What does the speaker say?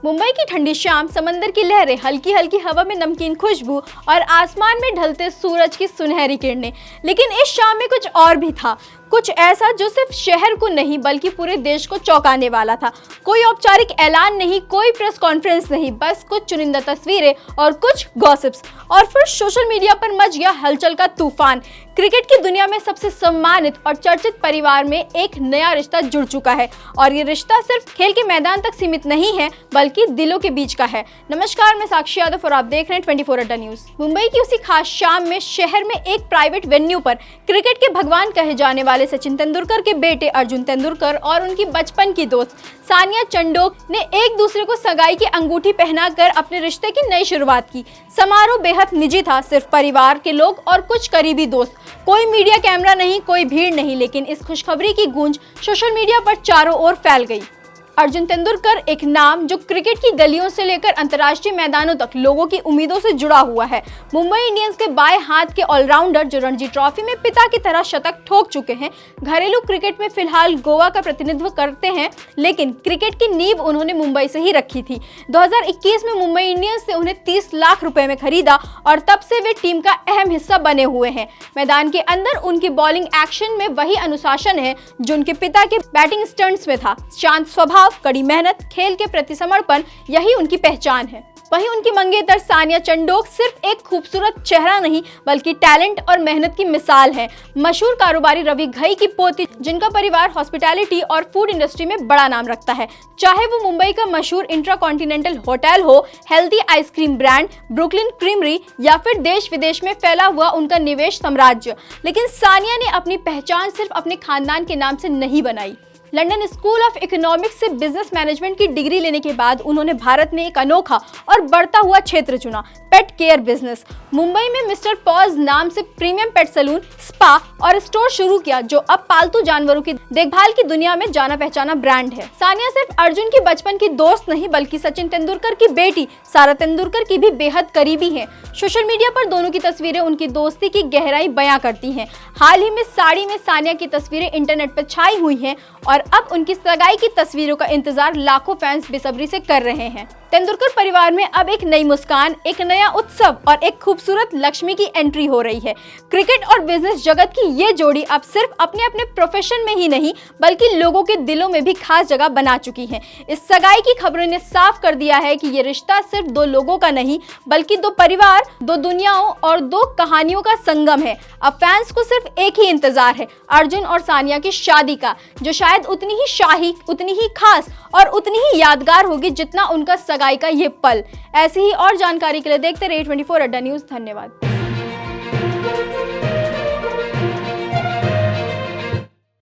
मुंबई की ठंडी शाम, समंदर की लहरें, हल्की हल्की हवा में नमकीन खुशबू और आसमान में ढलते सूरज की सुनहरी किरणें। लेकिन इस शाम में कुछ और भी था, कुछ ऐसा जो सिर्फ शहर को नहीं बल्कि पूरे देश को चौंकाने वाला था। कोई औपचारिक ऐलान नहीं, कोई प्रेस कॉन्फ्रेंस नहीं, बस कुछ चुनिंदा तस्वीरें और कुछ गॉसिप्स। और फिर सोशल मीडिया पर मच गया हलचल का तूफान। क्रिकेट की दुनिया में सबसे सम्मानित और चर्चित परिवार में एक नया रिश्ता जुड़ चुका है और ये रिश्ता सिर्फ खेल के मैदान तक सीमित नहीं है बल्कि दिलों के बीच का है। नमस्कार, मैं साक्षी यादव और आप देख रहे हैं 24 अड्डा न्यूज। मुंबई की उसी खास शाम में शहर में एक प्राइवेट वेन्यू पर क्रिकेट के भगवान कहे जाने वाले सचिन तेंदुलकर के बेटे अर्जुन तेंदुलकर और उनकी बचपन की दोस्त सानिया चंडोक ने एक दूसरे को सगाई की अंगूठी पहनाकर अपने रिश्ते की नई शुरुआत की। समारोह बेहद निजी था, सिर्फ परिवार के लोग और कुछ करीबी दोस्त। कोई मीडिया कैमरा नहीं, कोई भीड़ नहीं, लेकिन इस खुशखबरी की गूंज सोशल मीडिया पर चारों ओर फैल गई। अर्जुन तेंदुलकर एक नाम जो क्रिकेट की गलियों से लेकर अंतर्राष्ट्रीय मैदानों तक लोगों की उम्मीदों से जुड़ा हुआ है। मुंबई इंडियंस के बाएं हाथ के ऑलराउंडर जो रणजी ट्रॉफी में पिता की तरह शतक ठोक चुके हैं, घरेलू क्रिकेट में फिलहाल गोवा का प्रतिनिधित्व करते हैं, लेकिन क्रिकेट की नींव उन्होंने मुंबई से ही रखी थी। 2021 में मुंबई इंडियंस ने उन्हें 30 लाख रुपए में खरीदा और तब से वे टीम का अहम हिस्सा बने हुए हैं। मैदान के अंदर उनकी बॉलिंग एक्शन में वही अनुशासन है जो उनके पिता के बैटिंग स्टंट्स में था। शांत स्वभाव, कड़ी मेहनत, खेल के प्रति समर्पण, यही उनकी पहचान है। वहीं उनकी मंगेतर सानिया चंडोक सिर्फ एक खूबसूरत चेहरा नहीं बल्कि टैलेंट और मेहनत की मिसाल है। मशहूर कारोबारी रवि घई की पोती, जिनका परिवार हॉस्पिटैलिटी और फूड इंडस्ट्री में बड़ा नाम रखता है। चाहे वो मुंबई का मशहूर इंट्राकॉन्टिनेंटल होटल हो, healthy ice cream brand Brooklyn creamery या फिर देश विदेश में फैला हुआ उनका निवेश साम्राज्य, लेकिन सानिया ने अपनी पहचान सिर्फ अपने खानदान के नाम से नहीं बनाई। लंदन स्कूल ऑफ इकोनॉमिक्स से बिजनेस मैनेजमेंट की डिग्री लेने के बाद उन्होंने भारत में एक अनोखा और बढ़ता हुआ क्षेत्र चुना, पेट केयर बिजनेस। मुंबई में मिस्टर पॉज नाम से प्रीमियम पेट सैलून, स्पा और स्टोर शुरू किया जो अब पालतू जानवरों की देखभाल की दुनिया में जाना पहचाना ब्रांड है। सानिया सिर्फ अर्जुन की बचपन की दोस्त नहीं बल्कि सचिन तेंदुलकर की बेटी सारा तेंदुलकर की भी बेहद करीबी है। सोशल मीडिया पर दोनों की तस्वीरें उनकी दोस्ती की गहराई बयां करती हैं। हाल ही में साड़ी में सानिया की तस्वीरें इंटरनेट पर छाई हुई हैं और अब उनकी सगाई की तस्वीरों का इंतजार लाखों फैंस बेसब्री से कर रहे हैं। तेंदुलकर परिवार में अब एक नई मुस्कान, एक नया उत्सव और एक खूबसूरत लक्ष्मी की एंट्री हो रही है। क्रिकेट और बिजनेस जगत की ये जोड़ी अब सिर्फ अपने अपने प्रोफेशन में ही नहीं बल्कि लोगों के दिलों में भी खास जगह बना चुकी है। इस सगाई की खबरों ने साफ कर दिया है कि ये रिश्ता सिर्फ दो लोगों का नहीं बल्कि दो परिवार, दो दुनियाओं और दो कहानियों का संगम है। अब फैंस को सिर्फ एक ही इंतजार है, अर्जुन और सानिया की शादी का, जो शायद उतनी ही शाही, उतनी ही खास और उतनी ही यादगार होगी जितना उनका सगाई का ये पल। ऐसी ही और जानकारी के लिए देखते रहिए 24 अड्डा न्यूज। धन्यवाद।